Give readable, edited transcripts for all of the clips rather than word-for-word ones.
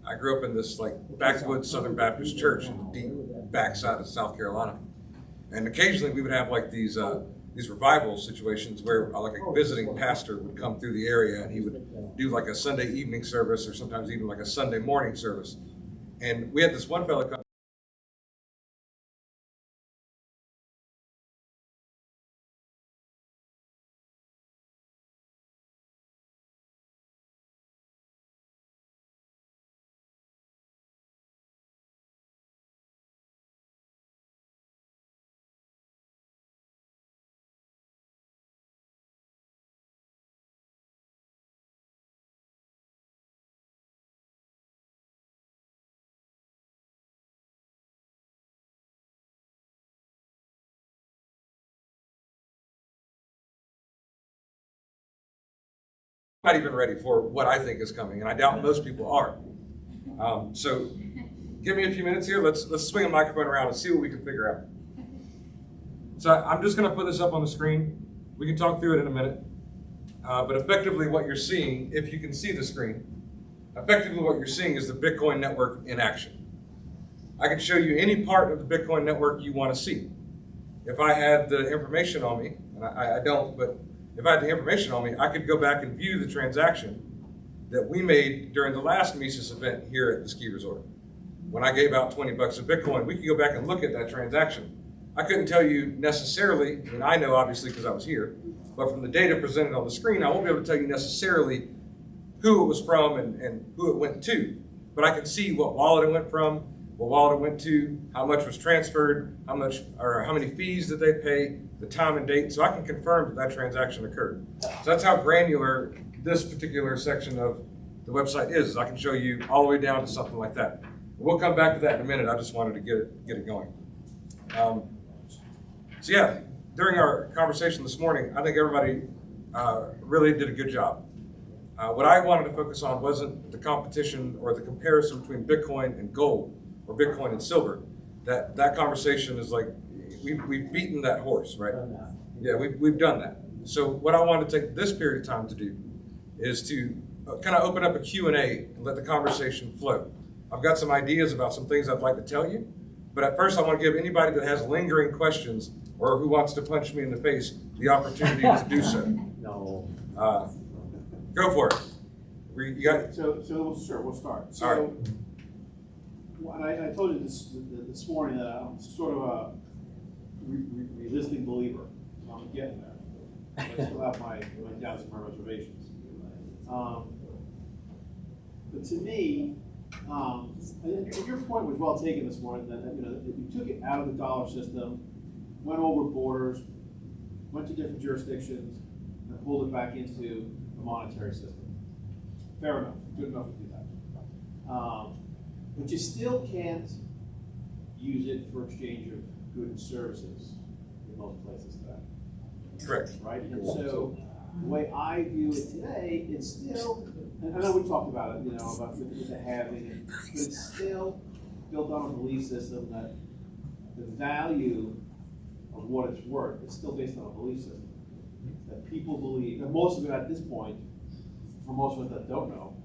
I grew up in this like backwoods Southern Baptist church in the deep backside of South Carolina, and occasionally we would have like these revival situations where like a visiting pastor would come through the area and he would do like a Sunday evening service or sometimes even like a Sunday morning service. And we had this one fellow come. Not even ready for what I think is coming, and I doubt most people are. So give me a few minutes here. Let's swing a microphone around and see what we can figure out. So I'm just going to put this up on the screen. We can talk through it in a minute. But effectively what you're seeing, if you can see the screen, effectively what you're seeing is the Bitcoin network in action. I can show you any part of the Bitcoin network you want to see. If I had the information on me, and I don't, but if I had the information on me, I could go back and view the transaction that we made during the last Mises event here at the ski resort. When I gave out $20 of Bitcoin, we could go back and look at that transaction. I couldn't tell you necessarily, I mean, I know obviously because I was here, but from the data presented on the screen, I won't be able to tell you necessarily who it was from and who it went to. But I can see what wallet it went from, what wallet it went to, how much was transferred, how many fees did they pay, the time and date, so I can confirm that transaction occurred. So that's how granular this particular section of the website is. I can show you all the way down to something like that. We'll come back to that in a minute. I just wanted to get it going. So yeah, during our conversation this morning, I think everybody really did a good job. What I wanted to focus on wasn't the competition or the comparison between Bitcoin and gold or Bitcoin and silver. That conversation is like, we've beaten that horse, right? Yeah, we've done that. So what I want to take this period of time to do is to kind of open up a Q&A and let the conversation flow. I've got some ideas about some things I'd like to tell you, but at first I want to give anybody that has lingering questions or who wants to punch me in the face the opportunity to do so. No. Go for it. You got it? So sure, we'll start. So, All right. I told you this morning that I'm sort of a resisting believer. I'm getting there. I still have my doubts and my reservations. But to me, and your point was well taken this morning. That you took it out of the dollar system, went over borders, went to different jurisdictions, and pulled it back into the monetary system. Fair enough. Good enough to do that. But you still can't use it for exchange of goods and services in most places today. Correct. Right? And so the way I view it today, it's still, and I know we talked about it, about the halving, but it's still built on a belief system that the value of what it's worth is still based on a belief system. That people believe, and most of it at this point, for most of us that don't know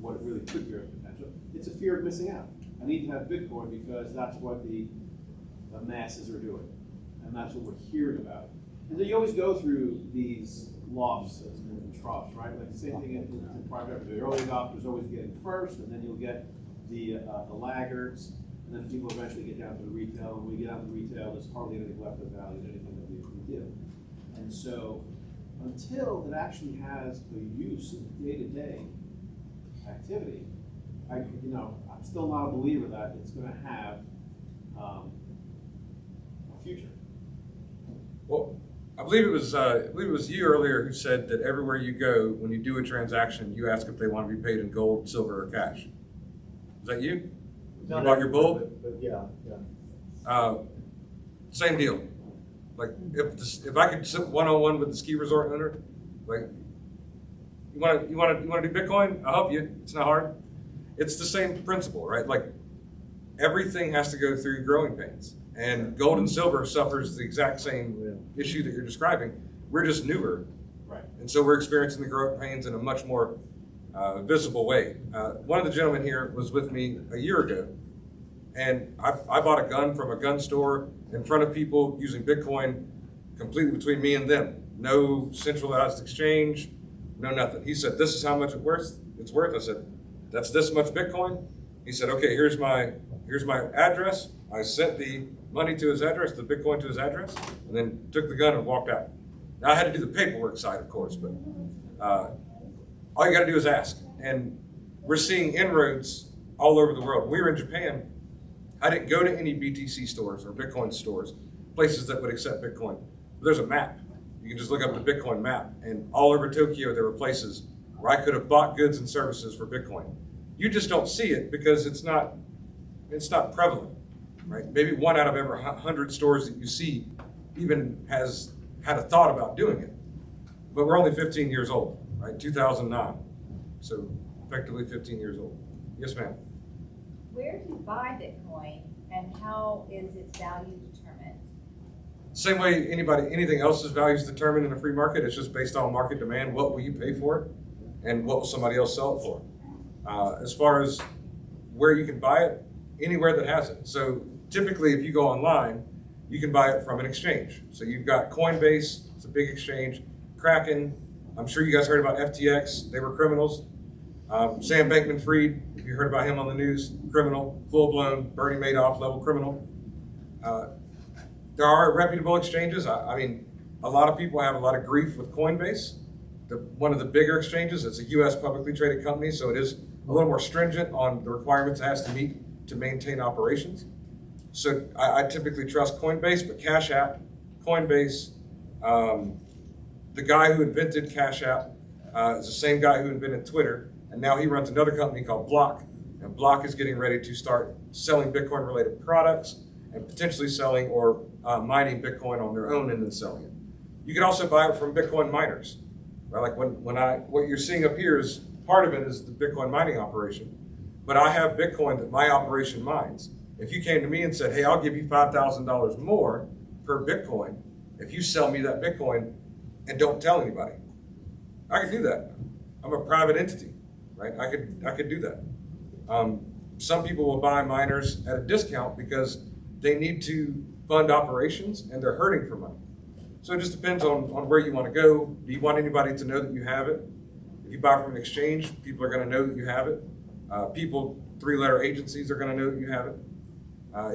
what it really could be as potential, it's a fear of missing out. I need to have Bitcoin because that's what the masses are doing. And that's what we're hearing about. And then you always go through these lofts and troughs, right? Like the same thing in private equity. The early adopters always get in first, and then you'll get the laggards, and then people eventually get down to the retail. And when we get down to retail, there's hardly anything left of value in anything that we do. And so until it actually has a use in day-to-day activity, I'm still not a believer that it's going to have a future. Well, I believe it was you earlier who said that everywhere you go, when you do a transaction, you ask if they want to be paid in gold, silver, or cash. Is that you? You bought your bull? But yeah. Same deal. Like if I could sit one-on-one with the ski resort owner, like you want to do Bitcoin? I'll help you. It's not hard. It's the same principle, right? Like everything has to go through growing pains. And gold and silver suffers the exact same issue that you're describing. We're just newer. Right. And so we're experiencing the growing pains in a much more visible way. One of the gentlemen here was with me a year ago, and I bought a gun from a gun store in front of people using Bitcoin completely between me and them. No centralized exchange, no nothing. He said, "This is how much it's worth." I said, "That's this much Bitcoin?" He said, "Okay, here's my address." I sent the money to his address, the Bitcoin to his address, and then took the gun and walked out. Now I had to do the paperwork side, of course, but all you got to do is ask. And we're seeing inroads all over the world. We were in Japan. I didn't go to any BTC stores or Bitcoin stores, places that would accept Bitcoin. There's a map. You can just look up the Bitcoin map, and all over Tokyo there were places where I could have bought goods and services for Bitcoin. You just don't see it because it's not prevalent, right? Maybe one out of every 100 stores that you see even has had a thought about doing it. But we're only 15 years old, right? 2009, so effectively 15 years old. Yes, ma'am. Where do you buy Bitcoin and how is its value determined? Same way anything else's value is determined in a free market. It's just based on market demand. What will you pay for it, and what will somebody else sell it for? As far as where you can buy it, anywhere that has it. So typically, if you go online, you can buy it from an exchange. So you've got Coinbase, it's a big exchange. Kraken, I'm sure you guys heard about FTX. They were criminals. Sam Bankman-Fried, if you heard about him on the news, criminal, full-blown Bernie Madoff level criminal. There are reputable exchanges. I mean, a lot of people have a lot of grief with Coinbase. One of the bigger exchanges, it's a US publicly traded company, so it is a little more stringent on the requirements it has to meet to maintain operations. So I typically trust Coinbase, but Cash App, Coinbase, the guy who invented Cash App is the same guy who invented Twitter, and now he runs another company called Block, and Block is getting ready to start selling Bitcoin-related products and potentially selling or mining Bitcoin on their own and then selling it. You can also buy it from Bitcoin miners, right? Like what you're seeing up here is part of it is the Bitcoin mining operation, but I have Bitcoin that my operation mines. If you came to me and said, "Hey, I'll give you $5,000 more per Bitcoin if you sell me that Bitcoin and don't tell anybody," I could do that. I'm a private entity, right? I could do that. Some people will buy miners at a discount because they need to fund operations and they're hurting for money. So it just depends on where you want to go. Do you want anybody to know that you have it? If you buy from an exchange, people are going to know that you have it. People, three-letter agencies are going to know that you have it.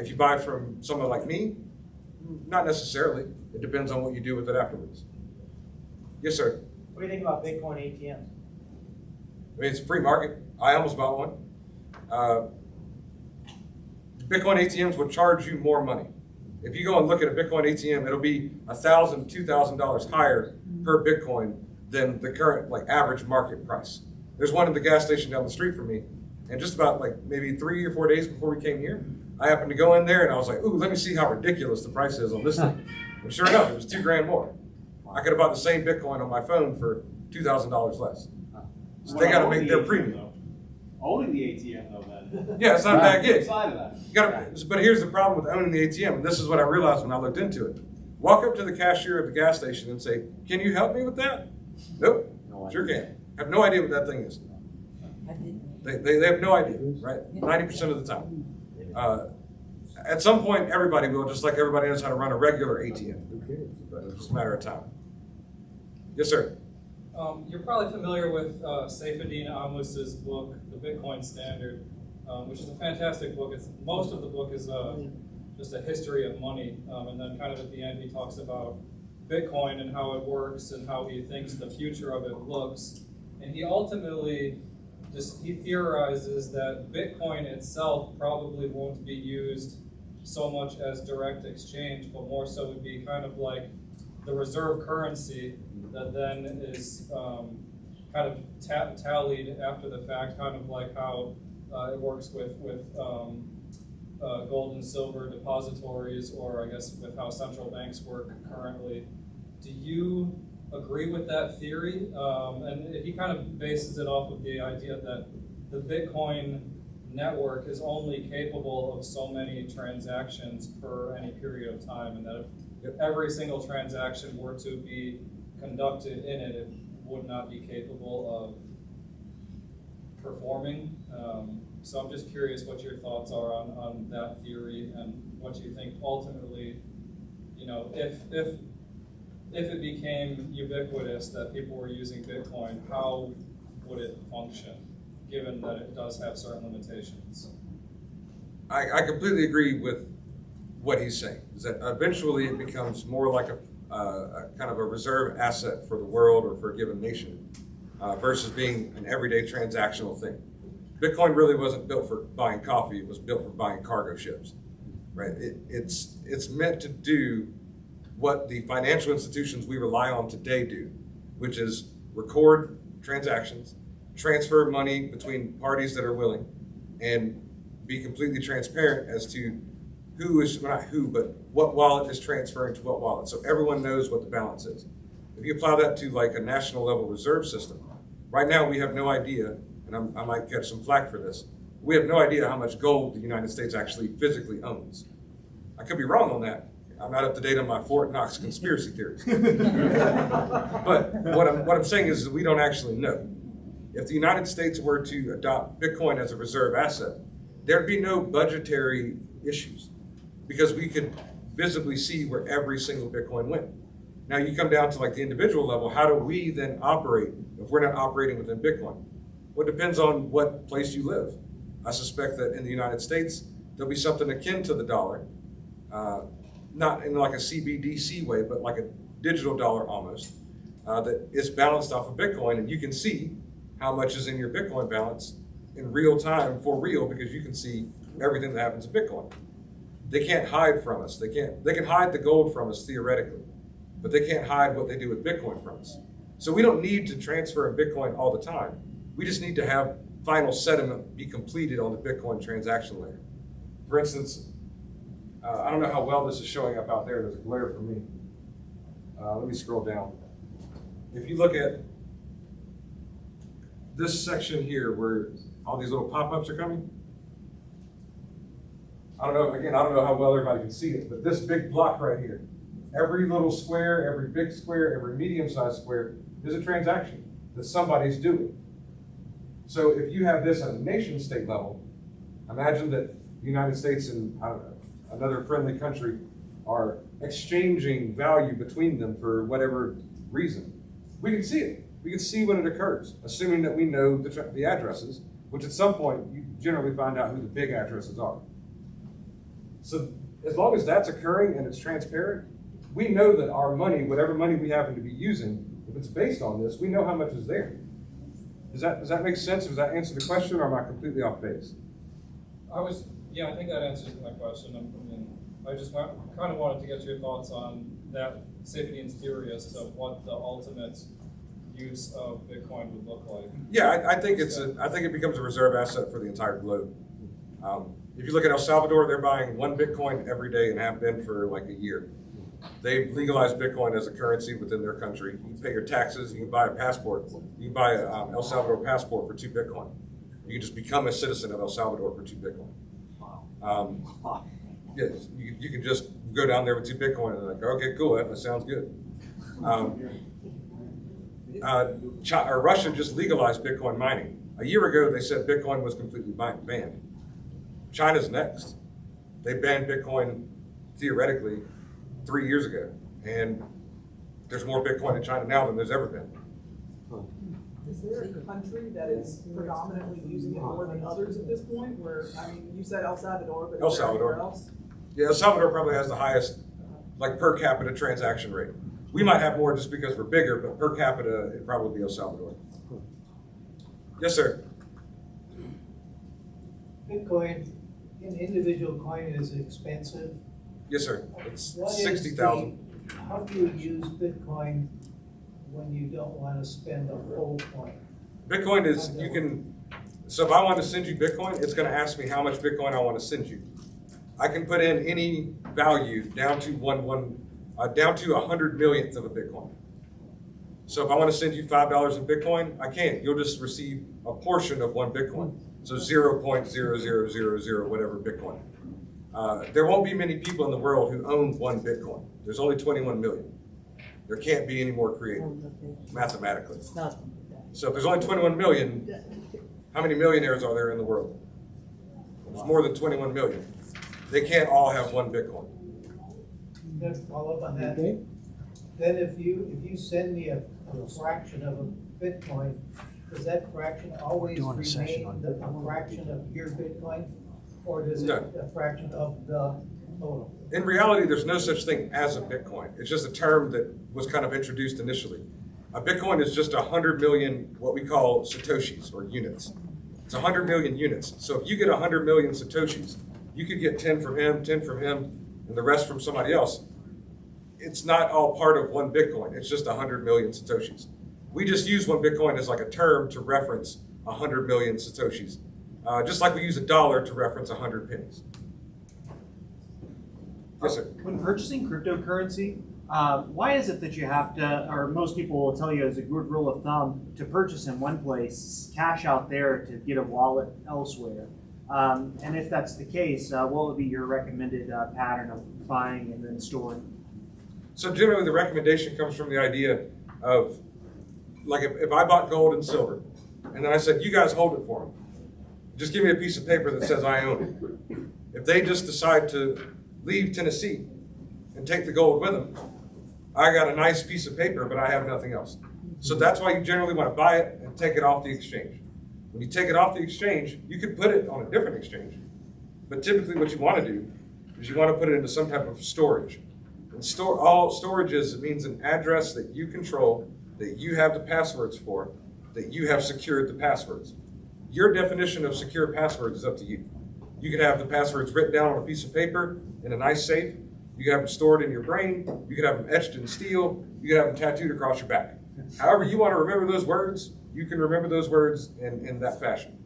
If you buy from someone like me, not necessarily. It depends on what you do with it afterwards. Yes, sir. What do you think about Bitcoin ATMs? I mean, it's a free market. I almost bought one. Bitcoin ATMs will charge you more money. If you go and look at a Bitcoin ATM, it'll be $1,000, $2,000 higher per Bitcoin than the current average market price. There's one at the gas station down the street from me, and just about maybe 3 or 4 days before we came here, I happened to go in there and I was like, "Ooh, let me see how ridiculous the price is on this thing." And sure enough, it was $2,000 more. I could have bought the same Bitcoin on my phone for $2,000 less. So they got to make their premium. Owning the ATM though, then. Yeah, it's not a bad gig. Side of that. You gotta, but here's the problem with owning the ATM, and this is what I realized when I looked into it. Walk up to the cashier at the gas station and say, "Can you help me with that?" "Nope." "Sure can." Have no idea what that thing is. They have no idea, right? 90% of the time. At some point, everybody will, just like everybody knows how to run a regular ATM. Who cares? But it's just a matter of time. Yes, sir. You're probably familiar with Saifedean Amwis's book, The Bitcoin Standard, which is a fantastic book. Most of the book is just a history of money, and then kind of at the end he talks about Bitcoin and how it works and how he thinks the future of it looks. And he ultimately he theorizes that Bitcoin itself probably won't be used so much as direct exchange, but more so would be kind of like the reserve currency that then is kind of tallied after the fact, kind of like how it works with gold and silver depositories, or I guess with how central banks work currently. Do you agree with that theory? And he kind of bases it off of the idea that the Bitcoin network is only capable of so many transactions per any period of time, and that if every single transaction were to be conducted in it, it would not be capable performing. So I'm just curious what your thoughts are on that theory and what you think ultimately, you know, if it became ubiquitous that people were using Bitcoin, how would it function, given that it does have certain limitations? I completely agree with what he's saying, is that eventually it becomes more like a kind of a reserve asset for the world or for a given nation versus being an everyday transactional thing. Bitcoin really wasn't built for buying coffee, it was built for buying cargo ships, right? It's meant to do what the financial institutions we rely on today do, which is record transactions, transfer money between parties that are willing, and be completely transparent as to who is, well, not who, but what wallet is transferring to what wallet. So everyone knows what the balance is. If you apply that to like a national level reserve system, right now we have no idea, and I might catch some flack for this, we have no idea how much gold the United States actually physically owns. I could be wrong on that. I'm not up to date on my Fort Knox conspiracy theories. But what I'm saying is that we don't actually know. If the United States were to adopt Bitcoin as a reserve asset, there'd be no budgetary issues because we could visibly see where every single Bitcoin went. Now you come down to like the individual level, how do we then operate if we're not operating within Bitcoin? Well, it depends on what place you live. I suspect that in the United States, there'll be something akin to the dollar, not in like a CBDC way, but like a digital dollar almost, that is balanced off of Bitcoin, and you can see how much is in your Bitcoin balance in real time for real because you can see everything that happens in Bitcoin. They can't hide from us. They can hide the gold from us theoretically, but they can't hide what they do with Bitcoin from us. So we don't need to transfer in Bitcoin all the time. We just need to have final settlement be completed on the Bitcoin transaction layer. For instance, I don't know how well this is showing up out there. There's a glare for me. Let me scroll down. If you look at this section here where all these little pop-ups are coming, I don't know how well everybody can see it, but this big block right here, every little square, every big square, every medium-sized square is a transaction that somebody's doing. So if you have this at a nation state level, imagine that the United States and another friendly country are exchanging value between them for whatever reason. We can see it. We can see when it occurs, assuming that we know the addresses, which at some point you generally find out who the big addresses are. So as long as that's occurring and it's transparent, we know that our money, whatever money we happen to be using, if it's based on this, we know how much is there. Does that make sense? Does that answer the question, or am I completely off base? Yeah, I think that answers my question. I just kind of wanted to get your thoughts on that Saifedean's theory as to what the ultimate use of Bitcoin would look like. Yeah, I think it becomes a reserve asset for the entire globe. If you look at El Salvador, they're buying one Bitcoin every day and have been for like a year. They've legalized Bitcoin as a currency within their country. You can pay your taxes, you can buy a passport. You can buy a El Salvador passport for 2 Bitcoin. You can just become a citizen of El Salvador for 2 Bitcoin. Yes, you can just go down there with 2 Bitcoin and they're like, okay, cool, that sounds good. Russia just legalized Bitcoin mining. A year ago, they said Bitcoin was completely banned. China's next. They banned Bitcoin theoretically 3 years ago, and there's more Bitcoin in China now than there's ever been. Is there a country that is predominantly using it more than others at this point? Where, I mean, you said El Salvador, but El is there anywhere Salvador. else? Yeah, El Salvador probably has the highest, like, per capita transaction rate. We might have more just because we're bigger, but per capita, it'd probably be El Salvador. Yes, sir. Bitcoin, an individual coin is expensive. Yes, sir. It's What is 60,000. How do you use Bitcoin when you don't want to spend a full coin? Bitcoin is, so if I want to send you Bitcoin, it's going to ask me how much Bitcoin I want to send you. I can put in any value down to down to 100 millionth of a Bitcoin. So if I want to send you $5 in Bitcoin, I can't. You'll just receive a portion of 1 Bitcoin. So 0.0000 whatever Bitcoin. There won't be many people in the world who own 1 Bitcoin. There's only 21 million. There can't be any more created mathematically. So if there's only 21 million, How many millionaires are there in the world? There's more than 21 million. They can't all have one Bitcoin. Then follow up on that. Okay. Then if you send me a fraction of a Bitcoin, does that fraction always Doing a session remain on a fraction of your Bitcoin? Or does it No. a fraction of the total? In reality, there's no such thing as a Bitcoin. It's just a term that was kind of introduced initially. A Bitcoin is just 100 million, what we call Satoshis or units. It's 100 million units. So if you get 100 million Satoshis, you could get 10 from him, 10 from him, and the rest from somebody else. It's not all part of one Bitcoin. It's just 100 million Satoshis. We just use one Bitcoin as like a term to reference 100 million Satoshis. Just like we use $1 to reference 100 pennies. Yes, sir. When purchasing cryptocurrency, why is it that you have to, or most people will tell you as a good rule of thumb, to purchase in one place, cash out there to get a wallet elsewhere? And if that's the case, what would be your recommended pattern of buying and then storing? So generally, the recommendation comes from the idea of, like, if I bought gold and silver, and then I said, you guys hold it for me. Just give me a piece of paper that says I own it. If they just decide to leave Tennessee and take the gold with them, I got a nice piece of paper, but I have nothing else. So that's why you generally want to buy it and take it off the exchange. When you take it off the exchange, you could put it on a different exchange. But typically what you want to do is you want to put it into some type of storage. And all storage is, it means an address that you control, that you have the passwords for, that you have secured the passwords. Your definition of secure passwords is up to you. You could have the passwords written down on a piece of paper in a nice safe. You could have them stored in your brain. You could have them etched in steel. You could have them tattooed across your back. However you want to remember those words, you can remember those words in that fashion.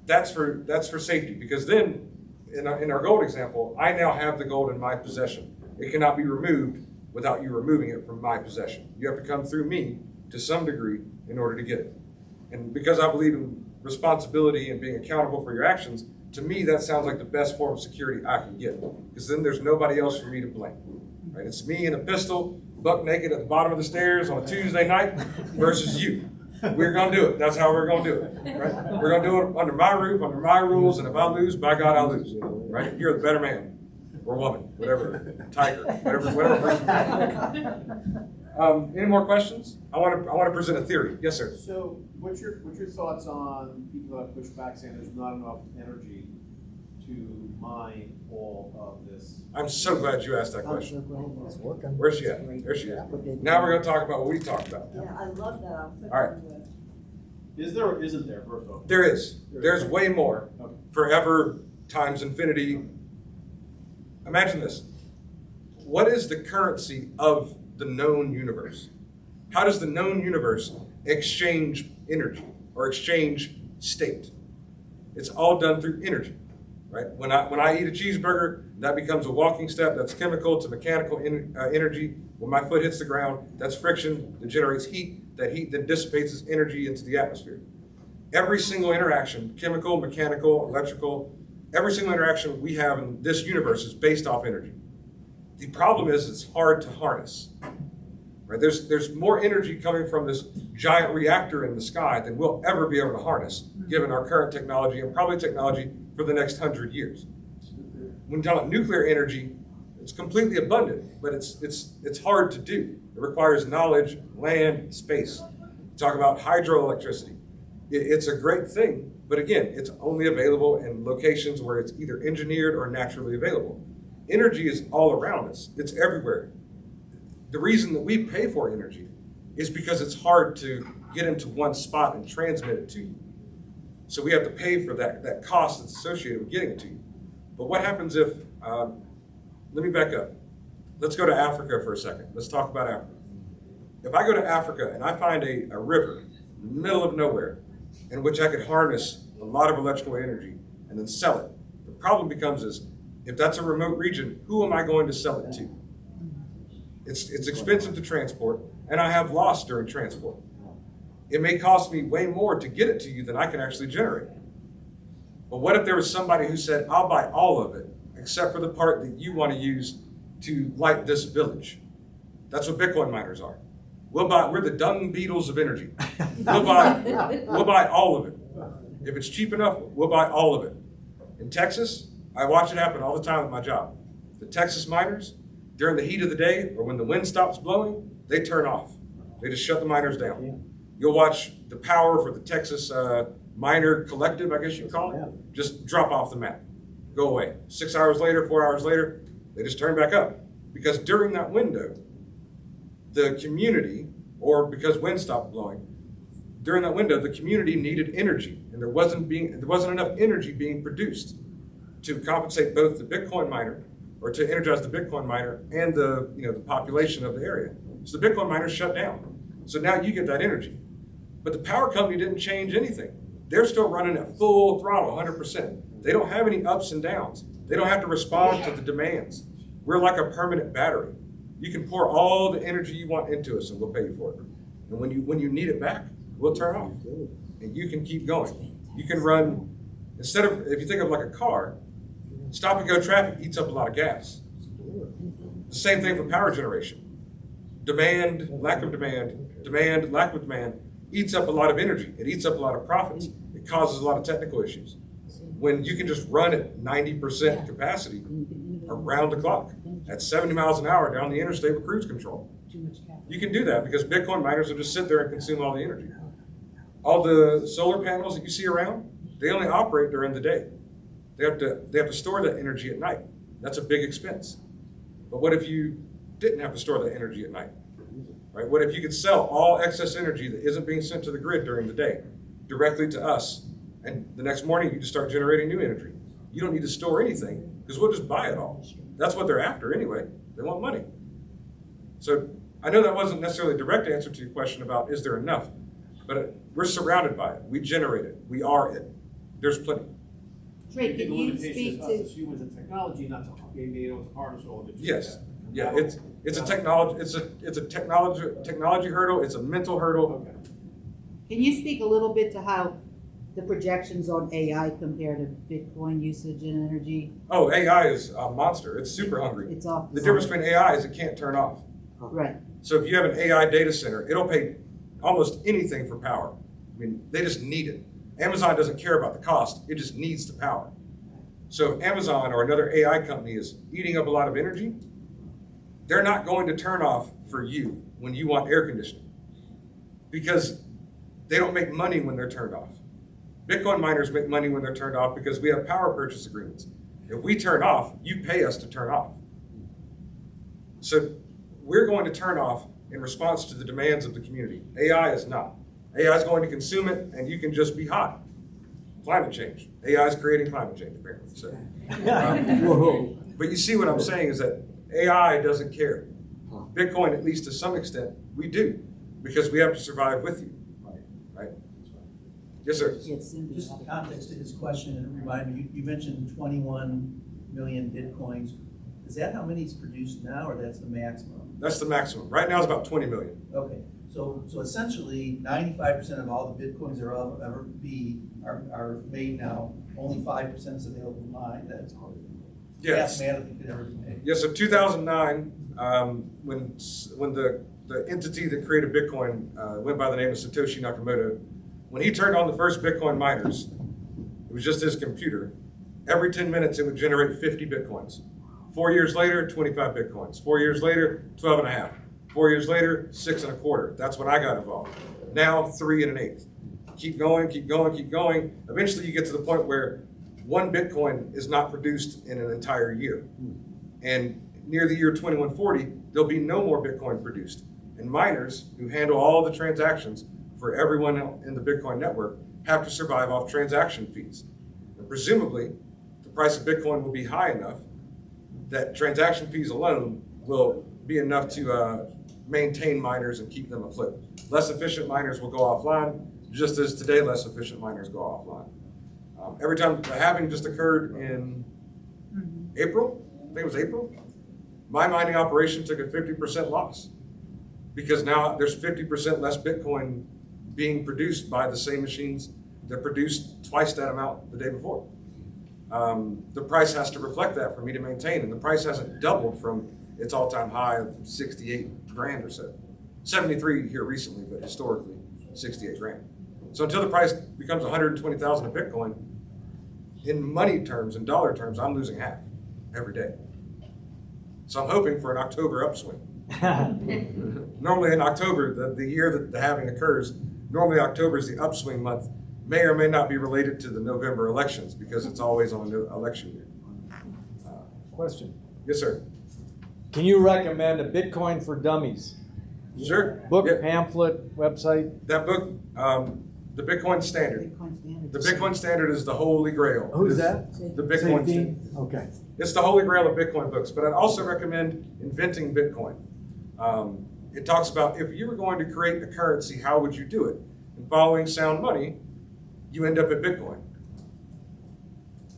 That's for safety, because then, in our gold example, I now have the gold in my possession. It cannot be removed without you removing it from my possession. You have to come through me to some degree in order to get it. And because I believe in responsibility and being accountable for your actions, to me that sounds like the best form of security I can get, because then there's nobody else for me to blame. Right? It's me and a pistol, buck naked at the bottom of the stairs on a Tuesday night versus you. We're going to do it. That's how we're going to do it. Right? We're going to do it under my roof, under my rules, and if I lose, by God, I lose. Right? You're the better man or woman, whatever, tiger, whatever person. Any more questions? I want to present a theory. Yes, sir. So what's your thoughts on people that push back saying there's not enough energy to mine all of this? I'm so glad you asked that question. It's working. Where's she at? There she is. Now we're going to talk about what we talked about. Yeah, I love that. I'm so All right. glad. Is there or isn't there, first of all? There is. There's way more. Okay. Forever times infinity. Imagine this. What is the currency of the known universe? How does the known universe exchange energy or exchange state? It's all done through energy, right? When I eat a cheeseburger, that becomes a walking step. That's chemical to mechanical energy. When my foot hits the ground, that's friction that generates heat. That heat then dissipates as energy into the atmosphere. Every single interaction, chemical, mechanical, electrical, every single interaction we have in this universe is based off energy. The problem is it's hard to harness. Right? There's more energy coming from this giant reactor in the sky than we'll ever be able to harness, given our current technology and probably technology for the next 100 years. When you talk about nuclear energy, it's completely abundant, but it's hard to do. It requires knowledge, land, space. Talk about hydroelectricity. It's a great thing, but again, it's only available in locations where it's either engineered or naturally available. Energy is all around us. It's everywhere. The reason that we pay for energy is because it's hard to get into one spot and transmit it to you. So we have to pay for that cost that's associated with getting it to you. But what happens if, let me back up. Let's go to Africa for a second. Let's talk about Africa. If I go to Africa and I find a river in the middle of nowhere in which I could harness a lot of electrical energy and then sell it, the problem becomes is, if that's a remote region, who am I going to sell it to? It's expensive to transport, and I have loss during transport. It may cost me way more to get it to you than I can actually generate. But what if there was somebody who said, I'll buy all of it, except for the part that you want to use to light this village? That's what Bitcoin miners are. We're the dung beetles of energy. We'll buy all of it. If it's cheap enough, we'll buy all of it. In Texas, I watch it happen all the time with my job. The Texas miners, during the heat of the day or when the wind stops blowing, they turn off. They just shut the miners down. You'll watch the power for the Texas miner collective, I guess you call it, just drop off the map, go away. 6 hours later, 4 hours later, they just turn back up. Because during that window, the community, or because wind stopped blowing, during that window, the community needed energy, and there wasn't enough energy being produced to compensate both the Bitcoin miner, or to energize the Bitcoin miner and the population of the area. So the Bitcoin miners shut down. So now you get that energy. But the power company didn't change anything. They're still running at full throttle, 100%. They don't have any ups and downs. They don't have to respond to the demands. We're like a permanent battery. You can pour all the energy you want into us and we'll pay you for it. And when you need it back, we'll turn off. And you can keep going. You can run, instead of, if you think of like a car, stop and go traffic eats up a lot of gas. The same thing for power generation. Demand, lack of demand, demand, lack of demand eats up a lot of energy. It eats up a lot of profits. It causes a lot of technical issues. When you can just run at 90% capacity around the clock at 70 miles an hour down the interstate with cruise control. You can do that because Bitcoin miners will just sit there and consume all the energy. All the solar panels that you see around, they only operate during the day. They have to store that energy at night. That's a big expense. But what if you didn't have to store that energy at night? Right? What if you could sell all excess energy that isn't being sent to the grid during the day directly to us, and the next morning you just start generating new energy? You don't need to store anything because we'll just buy it all. That's what they're after anyway. They want money. So I know that wasn't necessarily a direct answer to your question about is there enough, but we're surrounded by it. We generate it. We are it. There's plenty. Ray, The can you limitation speak is us to, as humans and technology, not to be able to harness all of it. Yes. Yeah, it's a technology, it's a technology hurdle, it's a mental hurdle. Okay. can you speak a little bit to how the projections on AI compare to Bitcoin usage and energy? Oh, AI is a monster. It's super hungry. It's off. The difference between AI is it can't turn off. Right, So if you have an AI data center, it'll pay almost anything for power. I mean, they just need it. Amazon doesn't care about the cost, it just needs the power. So if Amazon or another AI company is eating up a lot of energy, they're not going to turn off for you when you want air conditioning because they don't make money when they're turned off. Bitcoin miners make money when they're turned off because we have power purchase agreements. If we turn off, you pay us to turn off. So we're going to turn off in response to the demands of the community. AI is not. AI is going to consume it and you can just be hot. Climate change. AI is creating climate change apparently. So, but you see what I'm saying is that AI doesn't care. Bitcoin, at least to some extent, we do because we have to survive with you. Right? Yes, sir. yes, Cindy. Just the context to his question, and remind me, you mentioned 21 million Bitcoins. Is that how many is produced now, or that's the maximum? That's the maximum. Right now it's about 20 million. Okay, so essentially 95% of all the Bitcoins that will ever be are made now. Only 5% is available to mine. That's Yes. mathematically could ever be made. Yes, so 2009, when the entity that created Bitcoin went by the name of Satoshi Nakamoto, when he turned on the first Bitcoin miners, it was just his computer. Every 10 minutes it would generate 50 Bitcoins. 4 years later, 25 Bitcoins. 4 years later, 12 and a half. 4 years later, 6 and a quarter. That's when I got involved. Now, 3 and an eighth. Keep going, keep going, keep going. Eventually you get to the point where 1 Bitcoin is not produced in an entire year. And near the year 2140, there'll be no more Bitcoin produced. And miners who handle all the transactions for everyone in the Bitcoin network have to survive off transaction fees. And presumably, the price of Bitcoin will be high enough that transaction fees alone will be enough to maintain miners and keep them afloat. Less efficient miners will go offline, just as today less efficient miners go offline. Every time the halving just occurred in April, I think it was April, my mining operation took a 50% loss because now there's 50% less Bitcoin being produced by the same machines that produced twice that amount the day before. The price has to reflect that for me to maintain, and the price hasn't doubled from its all-time high of 68 grand or so. 73 here recently, but historically 68 grand. So until the price becomes 120,000 a Bitcoin, in money terms, in dollar terms, I'm losing half every day. So I'm hoping for an October upswing. Normally in October, the year that the halving occurs, normally October is the upswing month. May or may not be related to the November elections because it's always on an election year. Question. Yes, sir. Can you recommend a Bitcoin for Dummies? Sure. Book, Yeah. pamphlet, website? That book, the Bitcoin Standard. Bitcoin standard. The Bitcoin Standard is the holy grail. Who's It is that? The Bitcoin Safety? Standard. Okay. It's the holy grail of Bitcoin books, but I'd also recommend Inventing Bitcoin. It talks about if you were going to create a currency, how would you do it? And following sound money, you end up at Bitcoin,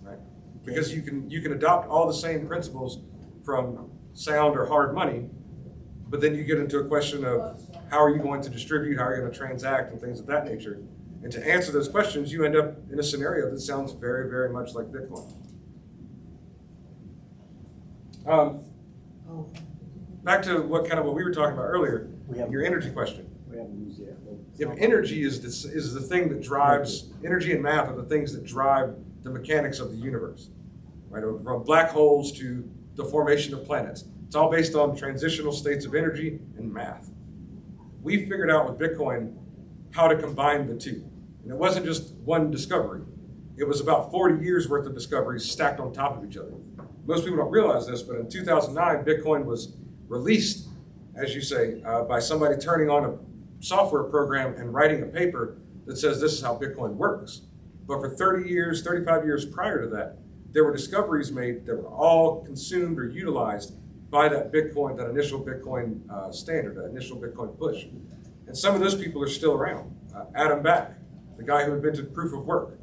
right? Because you can adopt all the same principles from sound or hard money, but then you get into a question of how are you going to distribute, how are you going to transact, and things of that nature. And to answer those questions, you end up in a scenario that sounds very, very much like Bitcoin. Back to what we were talking about earlier, your energy question. We haven't used yet. If energy is the thing that drives, energy and math are the things that drive the mechanics of the universe, right? From black holes to the formation of planets. It's all based on transitional states of energy and math. We figured out with Bitcoin how to combine the two. And it wasn't just one discovery. It was about 40 years worth of discoveries stacked on top of each other. Most people don't realize this, but in 2009, Bitcoin was released, as you say, by somebody turning on a software program and writing a paper that says this is how Bitcoin works. But for 30 years, 35 years prior to that, there were discoveries made that were all consumed or utilized by that Bitcoin, that initial Bitcoin standard, that initial Bitcoin push. And some of those people are still around. Adam Back, the guy who invented proof of work.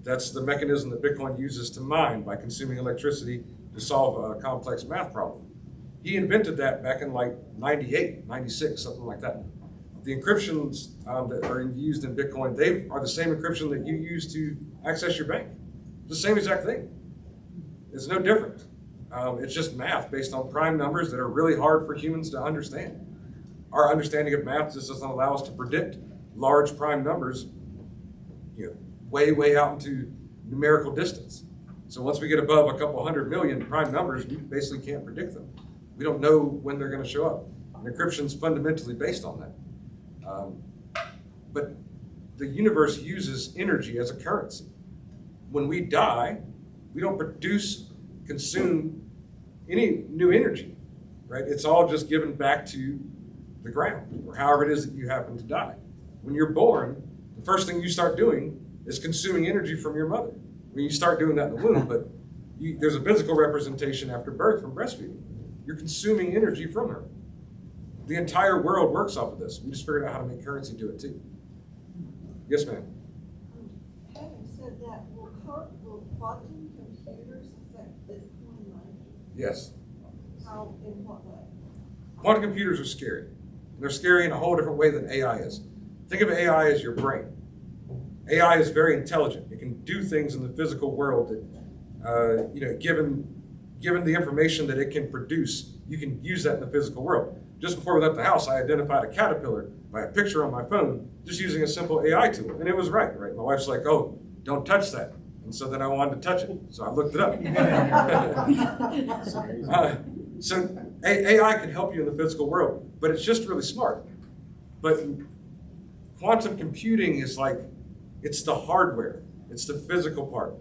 That's the mechanism that Bitcoin uses to mine by consuming electricity to solve a complex math problem. He invented that back in like 98, 96, something like that. The encryptions that are used in Bitcoin, they are the same encryption that you use to access your bank. It's the same exact thing. It's no different. It's just math based on prime numbers that are really hard for humans to understand. Our understanding of math just doesn't allow us to predict large prime numbers, way, way out into numerical distance. So once we get above a couple 100 million prime numbers, we basically can't predict them. We don't know when they're going to show up. And encryption is fundamentally based on that. But the universe uses energy as a currency. When we die, we don't consume any new energy, right? It's all just given back to the ground, or however it is that you happen to die. When you're born, the first thing you start doing is consuming energy from your mother. I mean, you start doing that in the womb, but there's a physical representation after birth from breastfeeding. You're consuming energy from her. The entire world works off of this. We just figured out how to make currency do it too. Yes, ma'am. Having said that, will quantum computers affect Bitcoin mining? Yes. How, in what way? Quantum computers are scary. They're scary in a whole different way than AI is. Think of AI as your brain. AI is very intelligent. It can do things in the physical world that, given the information that it can produce, you can use that in the physical world. Just before we left the house, I identified a caterpillar by a picture on my phone, just using a simple AI tool. And it was right? My wife's like, oh, don't touch that. And so then I wanted to touch it. So I looked it up. So AI can help you in the physical world, but it's just really smart. But quantum computing is it's the hardware. It's the physical part.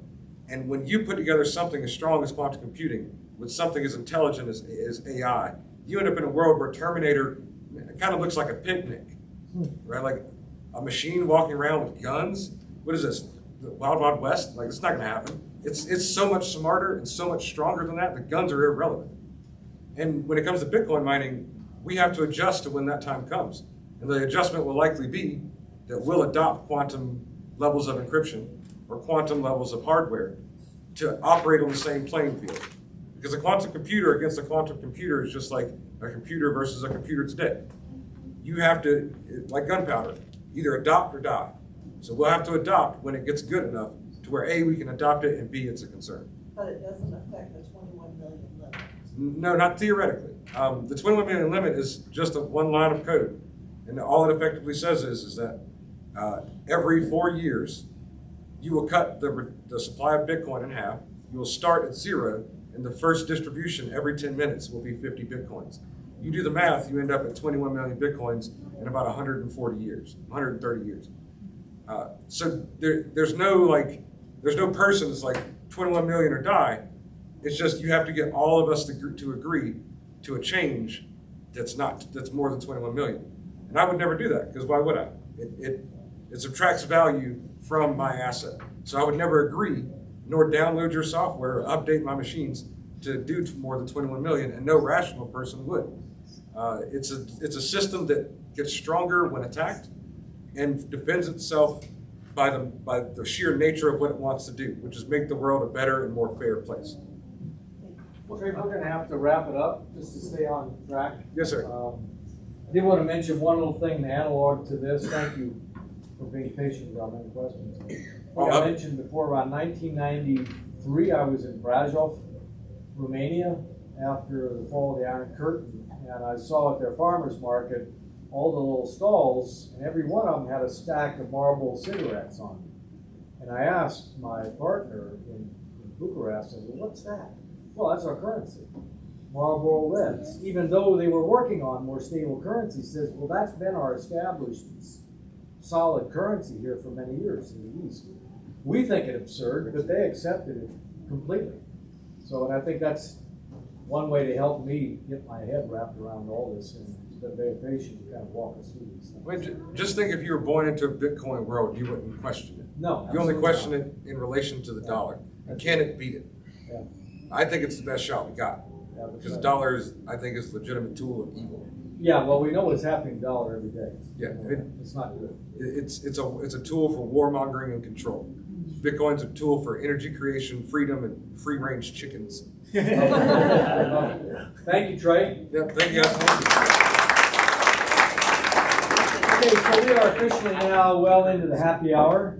And when you put together something as strong as quantum computing with something as intelligent as AI, you end up in a world where Terminator kind of looks like a picnic, right? Like a machine walking around with guns. What is this? The Wild Wild West? It's not going to happen. It's so much smarter and so much stronger than that. The guns are irrelevant. And when it comes to Bitcoin mining, we have to adjust to when that time comes. And the adjustment will likely be that we'll adopt quantum levels of encryption or quantum levels of hardware to operate on the same playing field. Because a quantum computer against a quantum computer is just like a computer versus a computer today. You have to, like gunpowder, either adopt or die. So we'll have to adopt when it gets good enough to where A, we can adopt it, and B, it's a concern. But it doesn't affect the 21 million limit. No, not theoretically. The 21 million limit is just one line of code. And all it effectively says is that every 4 years, you will cut the supply of Bitcoin in half. You will start at 0, and the first distribution every 10 minutes will be 50 Bitcoins. You do the math, you end up at 21 million Bitcoins in about 140 years, 130 years. So there's no person that's like 21 million or die. It's just you have to get all of us to agree to a change that's more than 21 million. And I would never do that, because why would I? It subtracts value from my asset. So I would never agree, nor download your software or update my machines to do more than 21 million, and no rational person would. It's a system that gets stronger when attacked and defends itself by the sheer nature of what it wants to do, which is make the world a better and more fair place. Okay, we're gonna have to wrap it up, just to stay on track. Yes, sir. I did want to mention one little thing analog to this. Thank you for being patient without any questions. Like I mentioned before, around 1993, I was in Brasov, Romania, after the fall of the Iron Curtain, and I saw at their farmers market all the little stalls, and every one of them had a stack of Marlboro cigarettes on them. And I asked my partner in Bucharest, I said, what's that? Well, that's our currency, Marlboro Reds. Even though they were working on more stable currency, says, well, that's been our established solid currency here for many years in the East. We think it absurd, but they accepted it completely. So, and I think that's one way to help me get my head wrapped around all this, and been very patient to kind of walk us through these things. Wait, just think if you were born into a Bitcoin world, you wouldn't question it. No, you only absolutely question not. it in relation to the dollar. And can it beat it? Yeah. I think it's the best shot we got, Yeah, because the dollar is, I think, is a legitimate tool of evil. Yeah, well, we know what's happening to the dollar every day. Yeah, It's not good. it's a tool for warmongering and control. Bitcoin's a tool for energy creation, freedom, and free-range chickens. Thank you, Trey. Yeah, thank you guys. Okay, so we are officially now well into the happy hour.